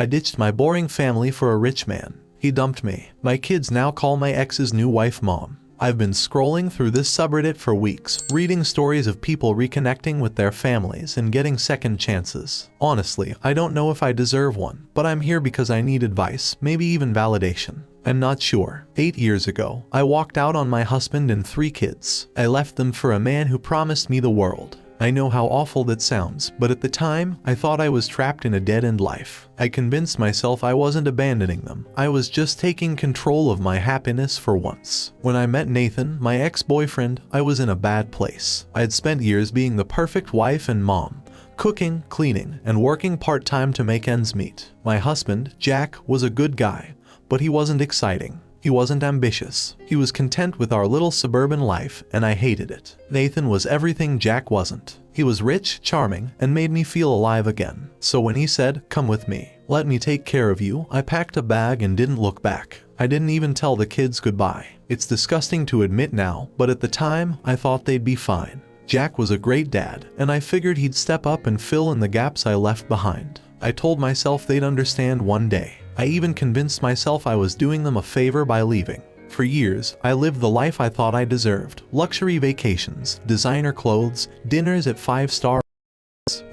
I ditched my boring family for a rich man. He dumped me. My kids now call my ex's new wife mom. I've been scrolling through this subreddit for weeks, reading stories of people reconnecting with their families and getting second chances. Honestly, I don't know if I deserve one, but I'm here because I need advice, maybe even validation. I'm not sure. 8 years ago, I walked out on my husband and 3 kids. I left them for a man who promised me the world. I know how awful that sounds, but at the time, I thought I was trapped in a dead-end life. I convinced myself I wasn't abandoning them. I was just taking control of my happiness for once. When I met Nathan, my ex-boyfriend, I was in a bad place. I had spent years being the perfect wife and mom, cooking, cleaning, and working part-time to make ends meet. My husband, Jack, was a good guy, but he wasn't exciting. He wasn't ambitious. He was content with our little suburban life, and I hated it. Nathan was everything Jack wasn't. He was rich, charming, and made me feel alive again. So when he said, "Come with me, let me take care of you," I packed a bag and didn't look back. I didn't even tell the kids goodbye. It's disgusting to admit now, but at the time, I thought they'd be fine. Jack was a great dad, and I figured he'd step up and fill in the gaps I left behind. I told myself they'd understand one day. I even convinced myself I was doing them a favor by leaving. For years, I lived the life I thought I deserved. Luxury vacations, designer clothes, dinners at 5-star.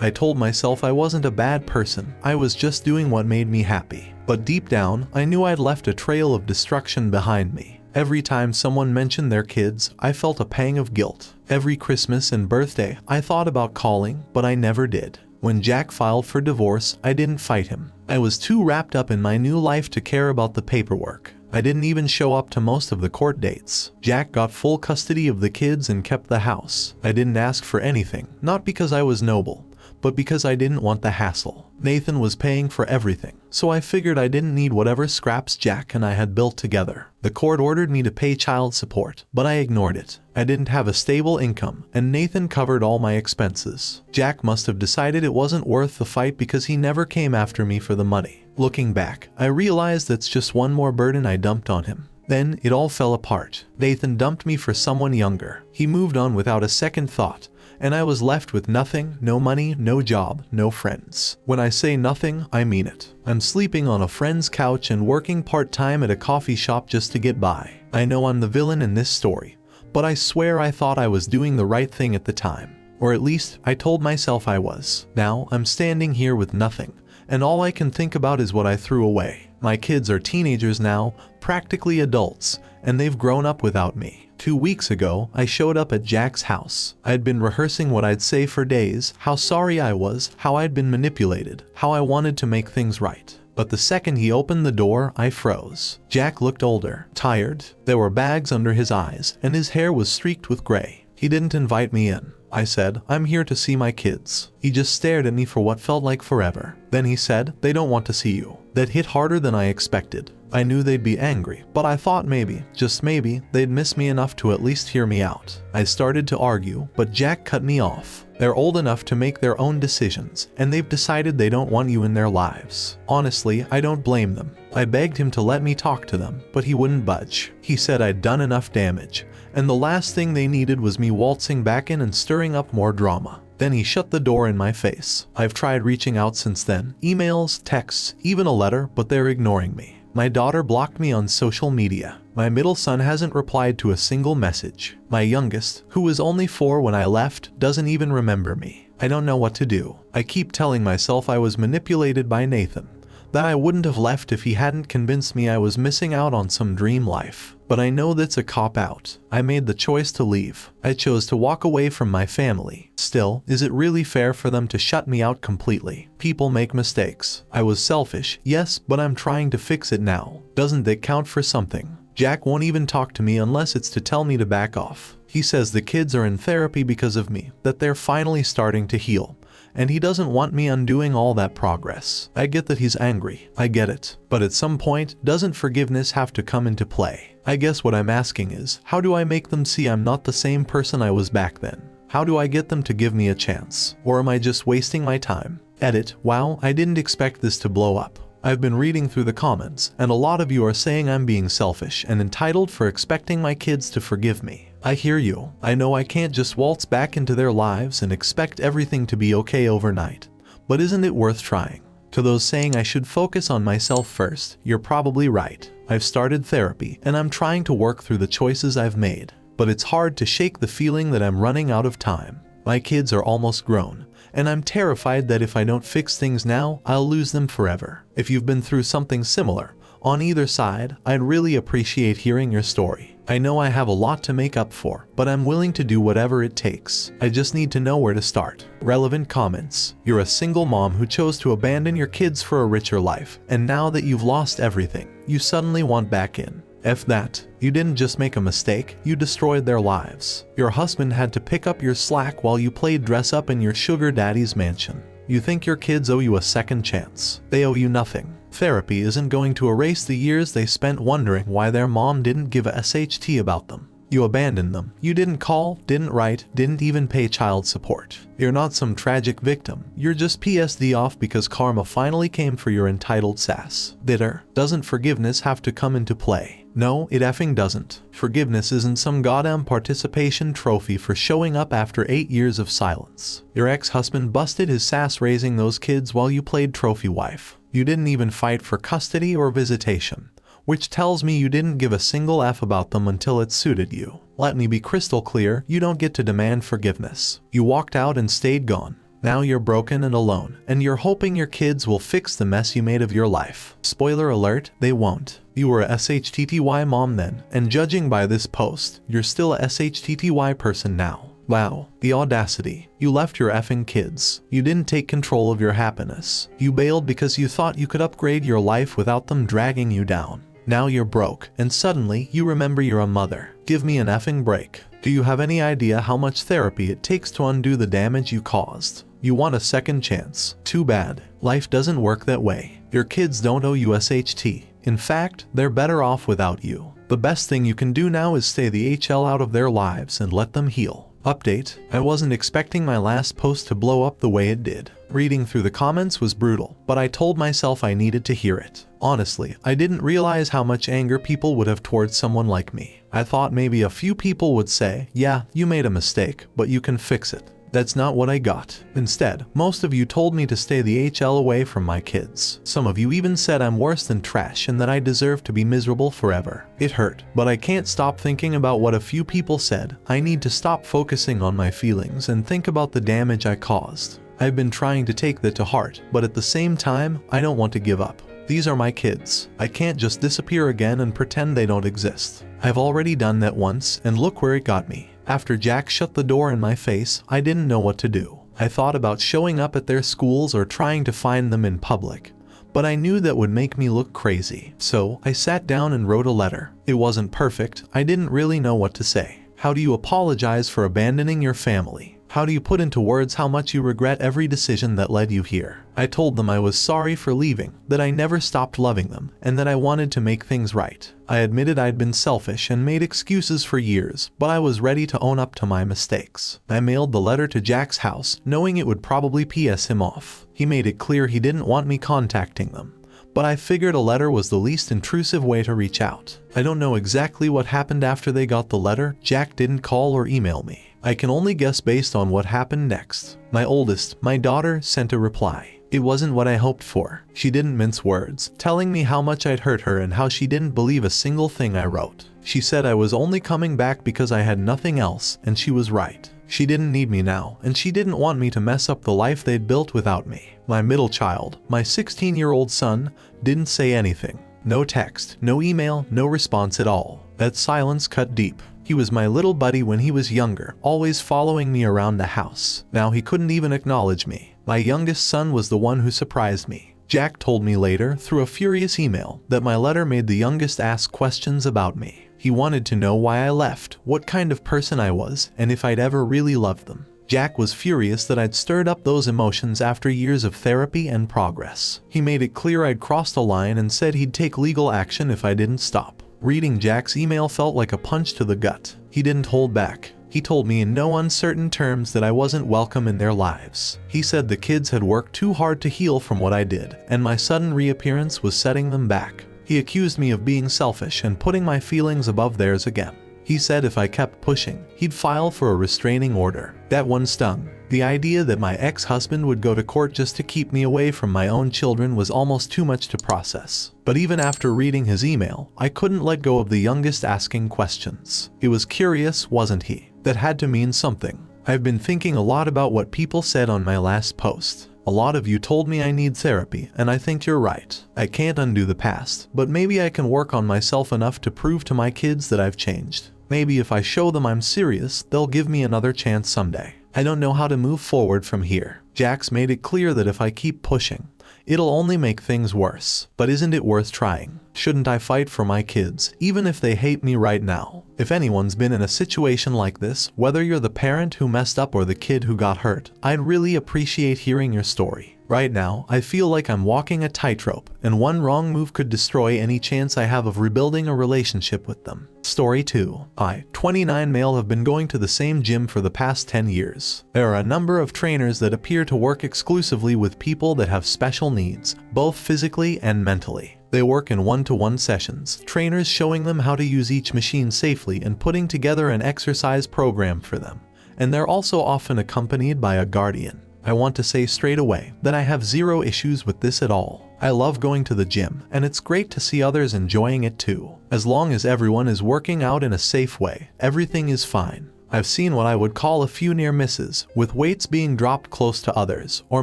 I told myself I wasn't a bad person. I was just doing what made me happy. But deep down, I knew I'd left a trail of destruction behind me. Every time someone mentioned their kids, I felt a pang of guilt. Every Christmas and birthday, I thought about calling, but I never did. When Jack filed for divorce, I didn't fight him. I was too wrapped up in my new life to care about the paperwork. I didn't even show up to most of the court dates. Jack got full custody of the kids and kept the house. I didn't ask for anything, not because I was noble, but because I didn't want the hassle. Nathan was paying for everything, so I figured I didn't need whatever scraps Jack and I had built together. The court ordered me to pay child support, but I ignored it. I didn't have a stable income, and Nathan covered all my expenses. Jack must have decided it wasn't worth the fight because he never came after me for the money. Looking back, I realized that's just one more burden I dumped on him. Then it all fell apart. Nathan dumped me for someone younger. He moved on without a second thought, and I was left with nothing, no money, no job, no friends. When I say nothing, I mean it. I'm sleeping on a friend's couch and working part-time at a coffee shop just to get by. I know I'm the villain in this story, but I swear I thought I was doing the right thing at the time. Or at least, I told myself I was. Now, I'm standing here with nothing, and all I can think about is what I threw away. My kids are teenagers now, practically adults, and they've grown up without me. 2 weeks ago, I showed up at Jack's house. I'd been rehearsing what I'd say for days, how sorry I was, how I'd been manipulated, how I wanted to make things right. But the second he opened the door, I froze. Jack looked older, tired. There were bags under his eyes, and his hair was streaked with gray. He didn't invite me in. I said, "I'm here to see my kids." He just stared at me for what felt like forever. Then he said, "They don't want to see you." That hit harder than I expected. I knew they'd be angry, but I thought maybe, just maybe, they'd miss me enough to at least hear me out. I started to argue, but Jack cut me off. They're old enough to make their own decisions, and they've decided they don't want you in their lives. Honestly, I don't blame them. I begged him to let me talk to them, but he wouldn't budge. He said I'd done enough damage, and the last thing they needed was me waltzing back in and stirring up more drama. Then he shut the door in my face. I've tried reaching out since then. Emails, texts, even a letter, but they're ignoring me. My daughter blocked me on social media. My middle son hasn't replied to a single message. My youngest, who was only 4 when I left, doesn't even remember me. I don't know what to do. I keep telling myself I was manipulated by Nathan, that I wouldn't have left if he hadn't convinced me I was missing out on some dream life. But I know that's a cop-out. I made the choice to leave. I chose to walk away from my family. Still, is it really fair for them to shut me out completely? People make mistakes. I was selfish, yes, but I'm trying to fix it now. Doesn't that count for something? Jack won't even talk to me unless it's to tell me to back off. He says the kids are in therapy because of me, that they're finally starting to heal, and he doesn't want me undoing all that progress. I get that he's angry. I get it. But at some point, doesn't forgiveness have to come into play? I guess what I'm asking is, how do I make them see I'm not the same person I was back then? How do I get them to give me a chance? Or am I just wasting my time? Edit. Wow, I didn't expect this to blow up. I've been reading through the comments, and a lot of you are saying I'm being selfish and entitled for expecting my kids to forgive me. I hear you. I know I can't just waltz back into their lives and expect everything to be okay overnight. But isn't it worth trying? To To those saying I should focus on myself first, you're probably right. I've started therapy, and I'm trying to work through the choices I've made. But it's hard to shake the feeling that I'm running out of time. My kids are almost grown, and I'm terrified that if I don't fix things now, I'll lose them forever. If you've been through something similar, on either side, I'd really appreciate hearing your story. I know I have a lot to make up for, but I'm willing to do whatever it takes. I just need to know where to start. Relevant comments. You're a single mom who chose to abandon your kids for a richer life, and now that you've lost everything, you suddenly want back in. F that. You didn't just make a mistake, you destroyed their lives. Your husband had to pick up your slack while you played dress up in your sugar daddy's mansion. You think your kids owe you a second chance. They owe you nothing. Therapy isn't going to erase the years they spent wondering why their mom didn't give a SHT about them. You abandoned them. You didn't call, didn't write, didn't even pay child support. You're not some tragic victim. You're just PSD off because karma finally came for your entitled sass. Bitter. Doesn't forgiveness have to come into play? No, it effing doesn't. Forgiveness isn't some goddamn participation trophy for showing up after 8 years of silence. Your ex-husband busted his sass raising those kids while you played trophy wife. You didn't even fight for custody or visitation, which tells me you didn't give a single F about them until it suited you. Let me be crystal clear, you don't get to demand forgiveness. You walked out and stayed gone. Now you're broken and alone, and you're hoping your kids will fix the mess you made of your life. Spoiler alert, they won't. You were a SHTTY mom then, and judging by this post, you're still a SHTTY person now. Wow, the audacity. You left your effing kids. You didn't take control of your happiness. You bailed because you thought you could upgrade your life without them dragging you down. Now you're broke, and suddenly you remember you're a mother. Give me an effing break. Do you have any idea how much therapy it takes to undo the damage you caused? You want a second chance. Too bad. Life doesn't work that way. Your kids don't owe you SHT. In fact, they're better off without you. The best thing you can do now is stay the HL out of their lives and let them heal. Update: I wasn't expecting my last post to blow up the way it did. Reading through the comments was brutal, but I told myself I needed to hear it. Honestly, I didn't realize how much anger people would have towards someone like me. I thought maybe a few people would say, yeah, you made a mistake, but you can fix it. That's not what I got. Instead, most of you told me to stay the HL away from my kids. Some of you even said I'm worse than trash and that I deserve to be miserable forever. It hurt, but I can't stop thinking about what a few people said. I need to stop focusing on my feelings and think about the damage I caused. I've been trying to take that to heart, but at the same time, I don't want to give up. These are my kids. I can't just disappear again and pretend they don't exist. I've already done that once, and look where it got me. After Jack shut the door in my face, I didn't know what to do. I thought about showing up at their schools or trying to find them in public, but I knew that would make me look crazy. So I sat down and wrote a letter. It wasn't perfect. I didn't really know what to say. How do you apologize for abandoning your family? How do you put into words how much you regret every decision that led you here? I told them I was sorry for leaving, that I never stopped loving them, and that I wanted to make things right. I admitted I'd been selfish and made excuses for years, but I was ready to own up to my mistakes. I mailed the letter to Jack's house, knowing it would probably piss him off. He made it clear he didn't want me contacting them, but I figured a letter was the least intrusive way to reach out. I don't know exactly what happened after they got the letter. Jack didn't call or email me. I can only guess based on what happened next. My oldest, my daughter, sent a reply. It wasn't what I hoped for. She didn't mince words, telling me how much I'd hurt her and how she didn't believe a single thing I wrote. She said I was only coming back because I had nothing else, and she was right. She didn't need me now, and she didn't want me to mess up the life they'd built without me. My middle child, my 16-year-old son, didn't say anything. No text, no email, no response at all. That silence cut deep. He was my little buddy when he was younger, always following me around the house. Now he couldn't even acknowledge me. My youngest son was the one who surprised me. Jack told me later, through a furious email, that my letter made the youngest ask questions about me. He wanted to know why I left, what kind of person I was, and if I'd ever really loved them. Jack was furious that I'd stirred up those emotions after years of therapy and progress. He made it clear I'd crossed a line and said he'd take legal action if I didn't stop. Reading Jack's email felt like a punch to the gut. He didn't hold back. He told me in no uncertain terms that I wasn't welcome in their lives. He said the kids had worked too hard to heal from what I did, and my sudden reappearance was setting them back. He accused me of being selfish and putting my feelings above theirs again. He said if I kept pushing, he'd file for a restraining order. That one stung. The idea that my ex-husband would go to court just to keep me away from my own children was almost too much to process. But even after reading his email, I couldn't let go of the youngest asking questions. He was curious, wasn't he? That had to mean something. I've been thinking a lot about what people said on my last post. A lot of you told me I need therapy, and I think you're right. I can't undo the past, but maybe I can work on myself enough to prove to my kids that I've changed. Maybe if I show them I'm serious, they'll give me another chance someday. I don't know how to move forward from here. Jax made it clear that if I keep pushing, it'll only make things worse. But isn't it worth trying? Shouldn't I fight for my kids, even if they hate me right now? If anyone's been in a situation like this, whether you're the parent who messed up or the kid who got hurt, I'd really appreciate hearing your story. Right now, I feel like I'm walking a tightrope, and one wrong move could destroy any chance I have of rebuilding a relationship with them. Story 2. I, 29 male, have been going to the same gym for the past 10 years. There are a number of trainers that appear to work exclusively with people that have special needs, both physically and mentally. They work in one-to-one sessions, trainers showing them how to use each machine safely and putting together an exercise program for them. And they're also often accompanied by a guardian. I want to say straight away that I have zero issues with this at all. I love going to the gym, and it's great to see others enjoying it too. As long as everyone is working out in a safe way, everything is fine. I've seen what I would call a few near misses, with weights being dropped close to others, or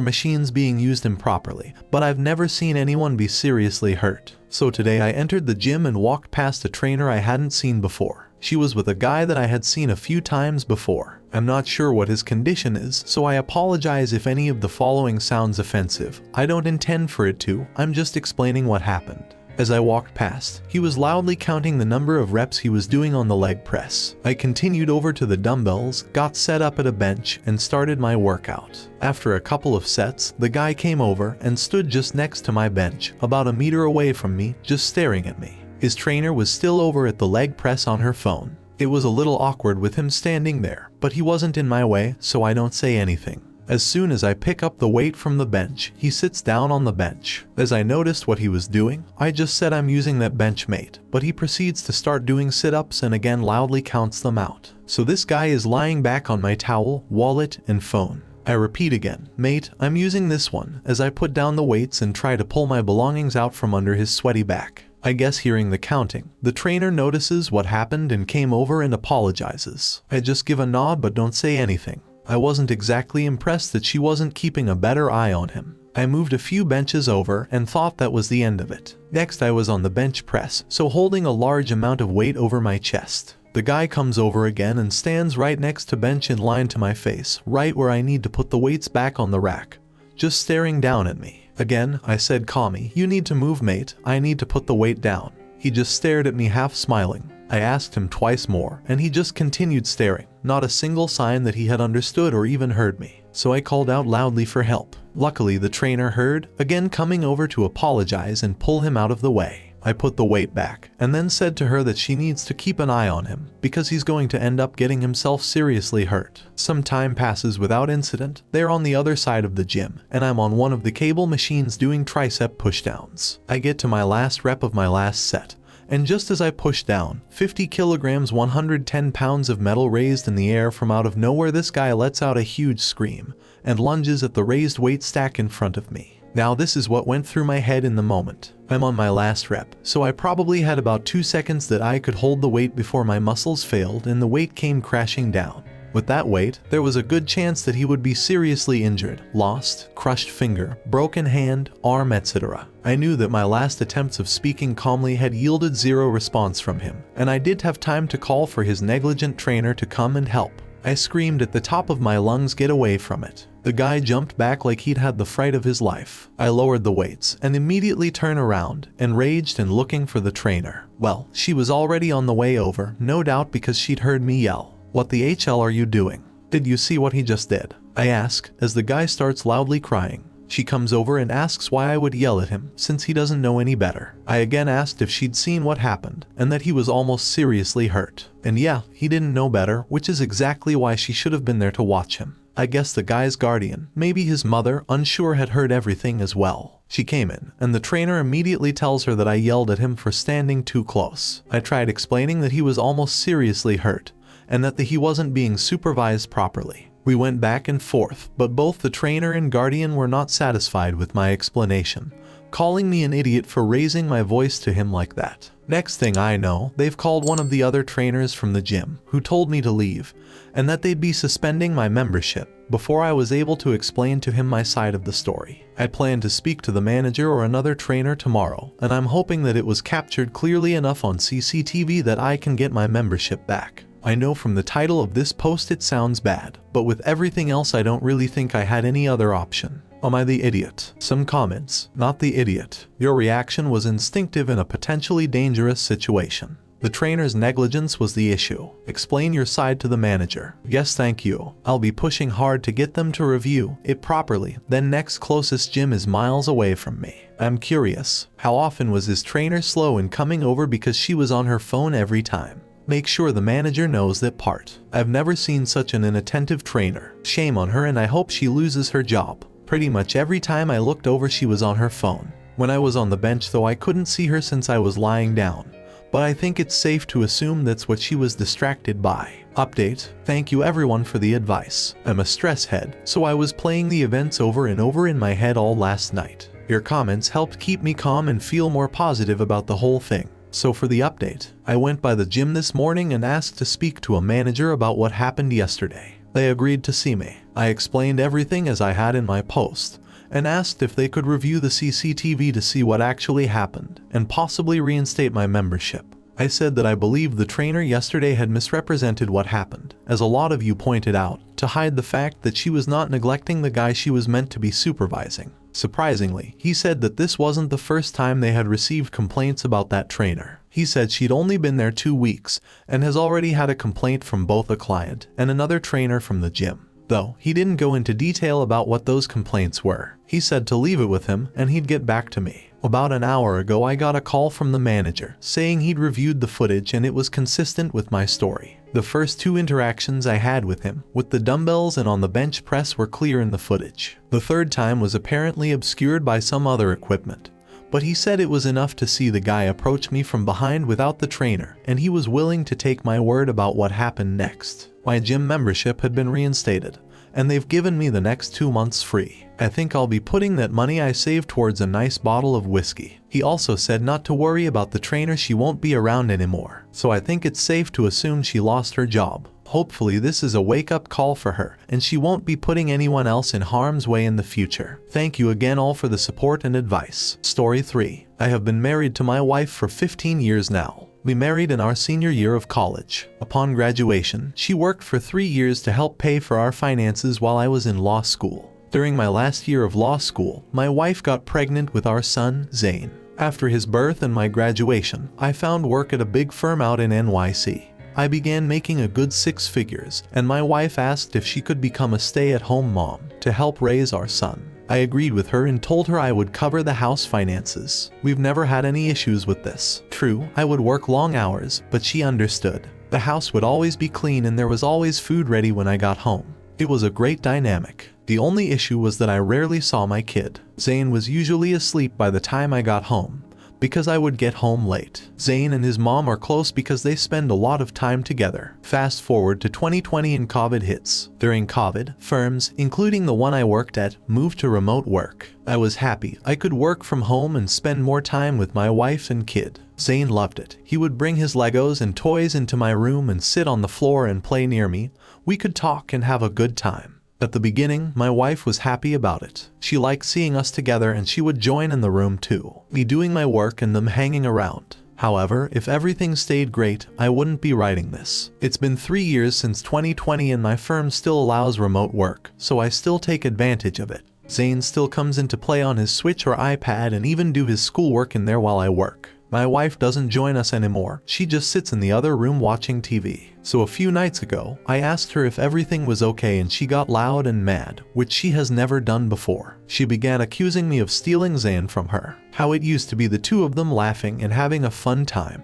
machines being used improperly, but I've never seen anyone be seriously hurt. So today I entered the gym and walked past a trainer I hadn't seen before. She was with a guy that I had seen a few times before. I'm not sure what his condition is, so I apologize if any of the following sounds offensive. I don't intend for it to, I'm just explaining what happened. As I walked past, he was loudly counting the number of reps he was doing on the leg press. I continued over to the dumbbells, got set up at a bench, and started my workout. After a couple of sets, the guy came over and stood just next to my bench, about a meter away from me, just staring at me. His trainer was still over at the leg press on her phone. It was a little awkward with him standing there, but he wasn't in my way, so I don't say anything. As soon as I pick up the weight from the bench, he sits down on the bench. As I noticed what he was doing, I just said I'm using that bench, mate, but he proceeds to start doing sit-ups and again loudly counts them out. So this guy is lying back on my towel, wallet, and phone. I repeat again, mate, I'm using this one, as I put down the weights and try to pull my belongings out from under his sweaty back. I guess hearing the counting, the trainer notices what happened and came over and apologizes. I just give a nod but don't say anything. I wasn't exactly impressed that she wasn't keeping a better eye on him. I moved a few benches over and thought that was the end of it. Next I was on the bench press, so holding a large amount of weight over my chest. The guy comes over again and stands right next to bench in line to my face, right where I need to put the weights back on the rack, just staring down at me. Again, I said, "Call me. You need to move, mate. I need to put the weight down." He just stared at me, half smiling. I asked him twice more, and he just continued staring, not a single sign that he had understood or even heard me. So I called out loudly for help. Luckily, the trainer heard, again coming over to apologize and pull him out of the way. I put the weight back, and then said to her that she needs to keep an eye on him, because he's going to end up getting himself seriously hurt. Some time passes without incident. They're on the other side of the gym, and I'm on one of the cable machines doing tricep pushdowns. I get to my last rep of my last set, and just as I push down, 50 kilograms, 110 pounds of metal raised in the air from out of nowhere, this guy lets out a huge scream, and lunges at the raised weight stack in front of me. Now this is what went through my head in the moment. I'm on my last rep, so I probably had about 2 seconds that I could hold the weight before my muscles failed and the weight came crashing down. With that weight, there was a good chance that he would be seriously injured, lost, crushed finger, broken hand, arm, etc. I knew that my last attempts of speaking calmly had yielded zero response from him, and I did have time to call for his negligent trainer to come and help. I screamed at the top of my lungs, "Get away from it." The guy jumped back like he'd had the fright of his life. I lowered the weights and immediately turned around, enraged and looking for the trainer. Well, she was already on the way over, no doubt because she'd heard me yell, "What the HL are you doing? Did you see what he just did?" I ask, as the guy starts loudly crying. She comes over and asks why I would yell at him, since he doesn't know any better. I again asked if she'd seen what happened, and that he was almost seriously hurt. And yeah, he didn't know better, which is exactly why she should have been there to watch him. I guess the guy's guardian, maybe his mother, unsure, had heard everything as well. She came in, and the trainer immediately tells her that I yelled at him for standing too close. I tried explaining that he was almost seriously hurt, and that he wasn't being supervised properly. We went back and forth, but both the trainer and guardian were not satisfied with my explanation, calling me an idiot for raising my voice to him like that. Next thing I know, they've called one of the other trainers from the gym, who told me to leave, and that they'd be suspending my membership before I was able to explain to him my side of the story. I plan to speak to the manager or another trainer tomorrow, and I'm hoping that it was captured clearly enough on CCTV that I can get my membership back. I know from the title of this post it sounds bad, but with everything else I don't really think I had any other option. Am I the idiot? Some comments. Not the idiot. Your reaction was instinctive in a potentially dangerous situation. The trainer's negligence was the issue. Explain your side to the manager. Yes, thank you. I'll be pushing hard to get them to review it properly. Then next closest gym is miles away from me. I'm curious. How often was his trainer slow in coming over because she was on her phone every time? Make sure the manager knows that part. I've never seen such an inattentive trainer. Shame on her, and I hope she loses her job. Pretty much every time I looked over she was on her phone. When I was on the bench though I couldn't see her since I was lying down. But I think it's safe to assume that's what she was distracted by. Update. Thank you everyone for the advice. I'm a stress head, so I was playing the events over and over in my head all last night. Your comments helped keep me calm and feel more positive about the whole thing. So for the update, I went by the gym this morning and asked to speak to a manager about what happened yesterday. They agreed to see me. I explained everything as I had in my post, and asked if they could review the CCTV to see what actually happened, and possibly reinstate my membership. I said that I believed the trainer yesterday had misrepresented what happened, as a lot of you pointed out, to hide the fact that she was not neglecting the guy she was meant to be supervising. Surprisingly, he said that this wasn't the first time they had received complaints about that trainer. He said she'd only been there 2 weeks, and has already had a complaint from both a client and another trainer from the gym. Though, he didn't go into detail about what those complaints were. He said to leave it with him and he'd get back to me. About an hour ago I got a call from the manager saying he'd reviewed the footage and it was consistent with my story. The first 2 interactions I had with him, with the dumbbells and on the bench press, were clear in the footage. The third time was apparently obscured by some other equipment. But he said it was enough to see the guy approach me from behind without the trainer, and he was willing to take my word about what happened next. My gym membership had been reinstated, and they've given me the next 2 months free. I think I'll be putting that money I saved towards a nice bottle of whiskey. He also said not to worry about the trainer, she won't be around anymore. So I think it's safe to assume she lost her job. Hopefully this is a wake-up call for her, and she won't be putting anyone else in harm's way in the future. Thank you again all for the support and advice. Story 3. I have been married to my wife for 15 years now. We married in our senior year of college. Upon graduation, she worked for 3 years to help pay for our finances while I was in law school. During my last year of law school, my wife got pregnant with our son, Zane. After his birth and my graduation, I found work at a big firm out in NYC. I began making a good 6 figures, and my wife asked if she could become a stay-at-home mom to help raise our son. I agreed with her and told her I would cover the house finances. We've never had any issues with this. True, I would work long hours, but she understood. The house would always be clean and there was always food ready when I got home. It was a great dynamic. The only issue was that I rarely saw my kid. Zane was usually asleep by the time I got home, because I would get home late. Zane and his mom are close because they spend a lot of time together. Fast forward to 2020 and COVID hits. During COVID, firms, including the one I worked at, moved to remote work. I was happy I could work from home and spend more time with my wife and kid. Zane loved it. He would bring his Legos and toys into my room and sit on the floor and play near me. We could talk and have a good time. At the beginning, my wife was happy about it. She liked seeing us together and she would join in the room too, me doing my work and them hanging around. However, if everything stayed great, I wouldn't be writing this. It's been 3 years since 2020 and my firm still allows remote work, so I still take advantage of it. Zane still comes into play on his Switch or iPad and even do his schoolwork in there while I work. My wife doesn't join us anymore. She just sits in the other room watching TV. So a few nights ago, I asked her if everything was okay and she got loud and mad, which she has never done before. She began accusing me of stealing Zane from her. How it used to be the two of them laughing and having a fun time.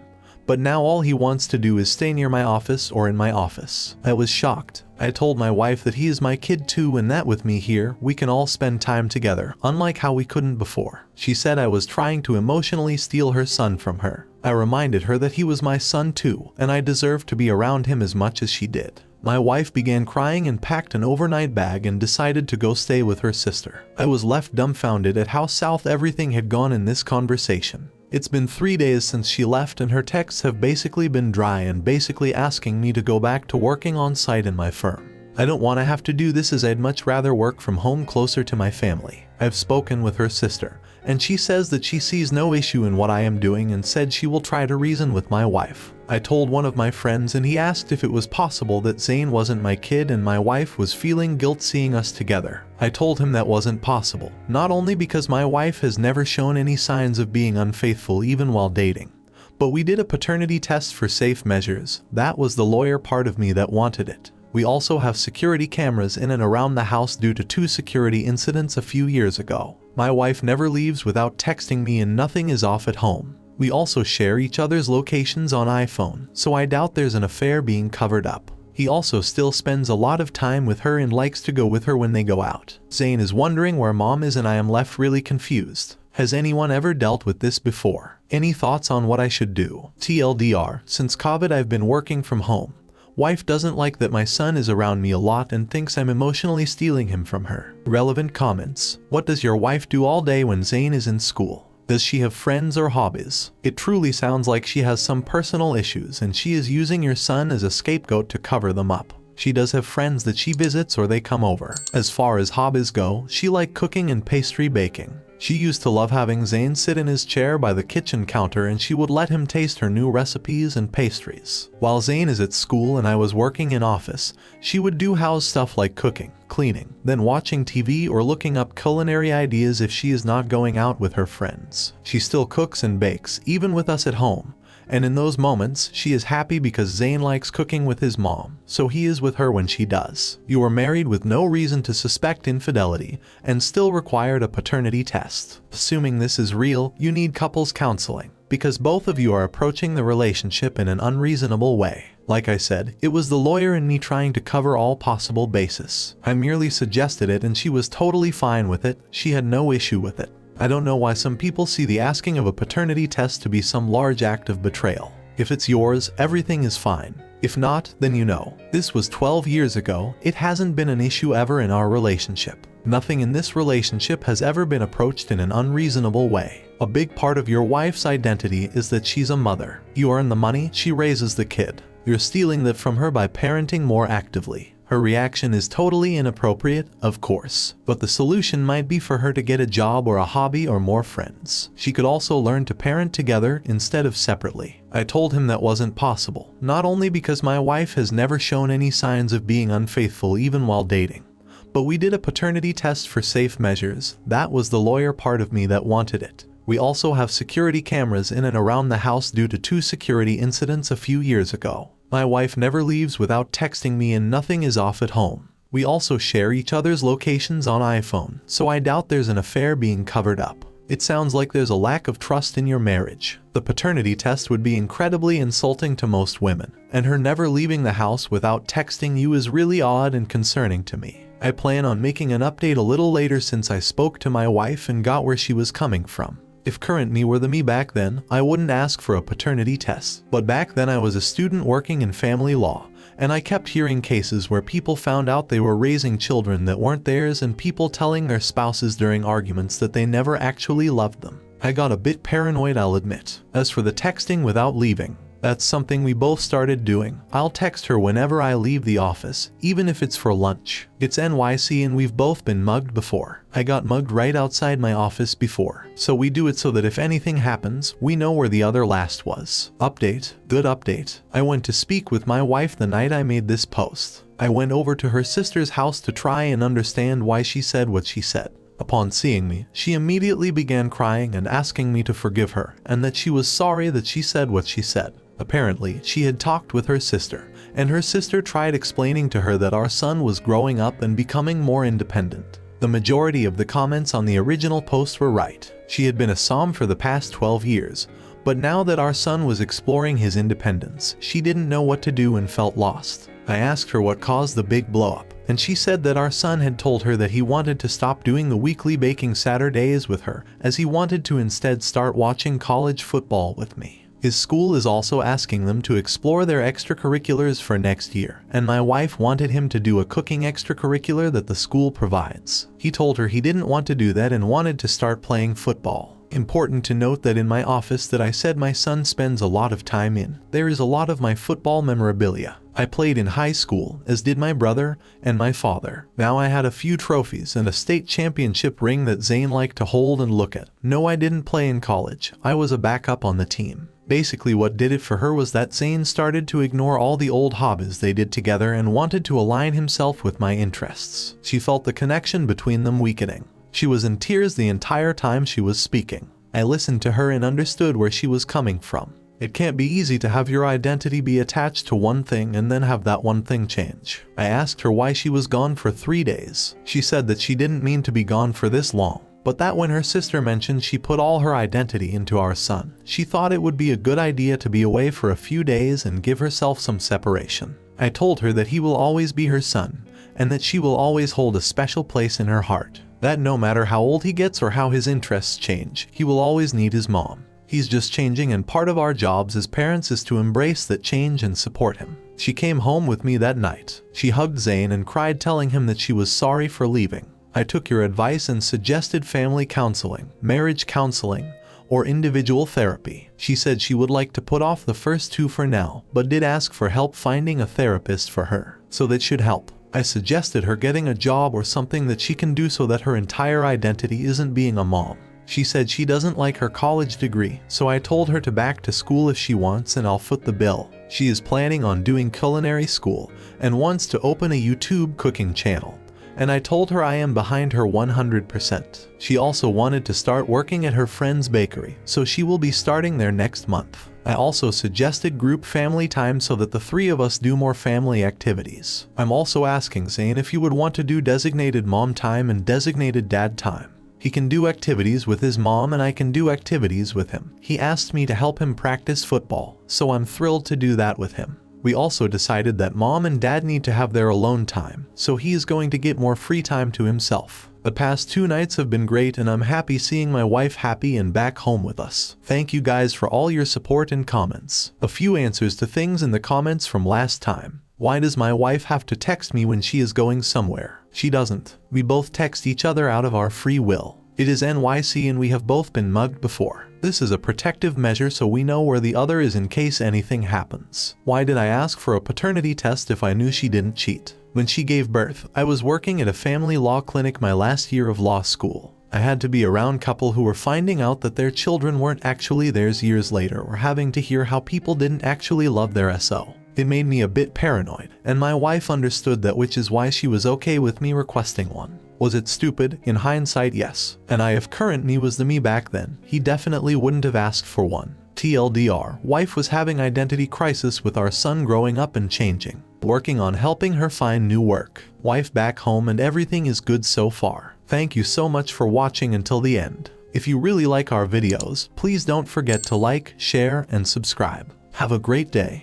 but now all he wants to do is stay near my office or in my office. I was shocked. I told my wife that he is my kid too and that with me here, we can all spend time together, unlike how we couldn't before. She said I was trying to emotionally steal her son from her. I reminded her that he was my son too, and I deserved to be around him as much as she did. My wife began crying and packed an overnight bag and decided to go stay with her sister. I was left dumbfounded at how south everything had gone in this conversation. It's been 3 days since she left and her texts have basically been dry and basically asking me to go back to working on site in my firm. I don't want to have to do this as I'd much rather work from home closer to my family. I've spoken with her sister, and she says that she sees no issue in what I am doing and said she will try to reason with my wife. I told one of my friends and he asked if it was possible that Zane wasn't my kid and my wife was feeling guilt seeing us together. I told him that wasn't possible, not only because my wife has never shown any signs of being unfaithful even while dating, but we did a paternity test for safe measures. That was the lawyer part of me that wanted it. We also have security cameras in and around the house due to 2 security incidents a few years ago. My wife never leaves without texting me and nothing is off at home. We also share each other's locations on iPhone, so I doubt there's an affair being covered up. He also still spends a lot of time with her and likes to go with her when they go out. Zane is wondering where mom is and I am left really confused. Has anyone ever dealt with this before? Any thoughts on what I should do? TLDR, since COVID I've been working from home. Wife doesn't like that my son is around me a lot and thinks I'm emotionally stealing him from her. Relevant comments. What does your wife do all day when Zane is in school? Does she have friends or hobbies? It truly sounds like she has some personal issues and she is using your son as a scapegoat to cover them up. She does have friends that she visits or they come over. As far as hobbies go, she likes cooking and pastry baking. She used to love having Zane sit in his chair by the kitchen counter and she would let him taste her new recipes and pastries. While Zane is at school and I was working in office, she would do house stuff like cooking, cleaning, then watching TV or looking up culinary ideas if she is not going out with her friends. She still cooks and bakes, even with us at home. And in those moments, she is happy because Zane likes cooking with his mom, so he is with her when she does. You are married with no reason to suspect infidelity, and still required a paternity test. Assuming this is real, you need couples counseling, because both of you are approaching the relationship in an unreasonable way. Like I said, it was the lawyer and me trying to cover all possible bases. I merely suggested it and she was totally fine with it. She had no issue with it. I don't know why some people see the asking of a paternity test to be some large act of betrayal. If it's yours, everything is fine. If not, then you know. This was 12 years ago. It hasn't been an issue ever in our relationship. Nothing in this relationship has ever been approached in an unreasonable way. A big part of your wife's identity is that she's a mother. You earn the money, she raises the kid. You're stealing that from her by parenting more actively. Her reaction is totally inappropriate, of course, but the solution might be for her to get a job or a hobby or more friends. She could also learn to parent together instead of separately. I told him that wasn't possible, not only because my wife has never shown any signs of being unfaithful even while dating, but we did a paternity test for safe measures. That was the lawyer part of me that wanted it. We also have security cameras in and around the house due to 2 security incidents a few years ago. My wife never leaves without texting me and nothing is off at home. We also share each other's locations on iPhone, so I doubt there's an affair being covered up. It sounds like there's a lack of trust in your marriage. The paternity test would be incredibly insulting to most women, and her never leaving the house without texting you is really odd and concerning to me. I plan on making an update a little later since I spoke to my wife and got where she was coming from. If current me were the me back then, I wouldn't ask for a paternity test. But back then I was a student working in family law, and I kept hearing cases where people found out they were raising children that weren't theirs and people telling their spouses during arguments that they never actually loved them. I got a bit paranoid, I'll admit. As for the texting without leaving, that's something we both started doing. I'll text her whenever I leave the office, even if it's for lunch. It's NYC and we've both been mugged before. I got mugged right outside my office before. So we do it so that if anything happens, we know where the other last was. Update. Good update. I went to speak with my wife the night I made this post. I went over to her sister's house to try and understand why she said what she said. Upon seeing me, she immediately began crying and asking me to forgive her and that she was sorry that she said what she said. Apparently, she had talked with her sister, and her sister tried explaining to her that our son was growing up and becoming more independent. The majority of the comments on the original post were right. She had been a Psalm for the past 12 years, but now that our son was exploring his independence, she didn't know what to do and felt lost. I asked her what caused the big blow-up, and she said that our son had told her that he wanted to stop doing the weekly baking Saturdays with her, as he wanted to instead start watching college football with me. His school is also asking them to explore their extracurriculars for next year, and my wife wanted him to do a cooking extracurricular that the school provides. He told her he didn't want to do that and wanted to start playing football. Important to note that in my office that I said my son spends a lot of time in, there is a lot of my football memorabilia. I played in high school, as did my brother and my father. Now I had a few trophies and a state championship ring that Zane liked to hold and look at. No, I didn't play in college. I was a backup on the team. Basically what did it for her was that Zane started to ignore all the old hobbies they did together and wanted to align himself with my interests. She felt the connection between them weakening. She was in tears the entire time she was speaking. I listened to her and understood where she was coming from. It can't be easy to have your identity be attached to one thing and then have that one thing change. I asked her why she was gone for 3 days. She said that she didn't mean to be gone for this long, but that when her sister mentioned she put all her identity into our son, she thought it would be a good idea to be away for a few days and give herself some separation. I told her that he will always be her son, and that she will always hold a special place in her heart. That no matter how old he gets or how his interests change, he will always need his mom. He's just changing, and part of our jobs as parents is to embrace that change and support him. She came home with me that night. She hugged Zane and cried, telling him that she was sorry for leaving. I took your advice and suggested family counseling, marriage counseling, or individual therapy. She said she would like to put off the first 2 for now, but did ask for help finding a therapist for her, so that should help. I suggested her getting a job or something that she can do so that her entire identity isn't being a mom. She said she doesn't like her college degree, so I told her to back to school if she wants and I'll foot the bill. She is planning on doing culinary school and wants to open a YouTube cooking channel, and I told her I am behind her 100%. She also wanted to start working at her friend's bakery, so she will be starting there next month. I also suggested group family time so that the 3 of us do more family activities. I'm also asking Zane if he would want to do designated mom time and designated dad time. He can do activities with his mom and I can do activities with him. He asked me to help him practice football, so I'm thrilled to do that with him. We also decided that mom and dad need to have their alone time, so he is going to get more free time to himself. The past 2 nights have been great and I'm happy seeing my wife happy and back home with us. Thank you guys for all your support and comments. A few answers to things in the comments from last time. Why does my wife have to text me when she is going somewhere? She doesn't. We both text each other out of our free will. It is NYC and we have both been mugged before. This is a protective measure so we know where the other is in case anything happens. Why did I ask for a paternity test if I knew she didn't cheat? When she gave birth, I was working at a family law clinic my last year of law school. I had to be around couple who were finding out that their children weren't actually theirs years later or having to hear how people didn't actually love their SO. It made me a bit paranoid, and my wife understood that, which is why she was okay with me requesting one. Was it stupid? In hindsight, yes. And if current me was the me back then, he definitely wouldn't have asked for one. TLDR, wife was having identity crisis with our son growing up and changing. Working on helping her find new work. Wife back home and everything is good so far. Thank you so much for watching until the end. If you really like our videos, please don't forget to like, share, and subscribe. Have a great day.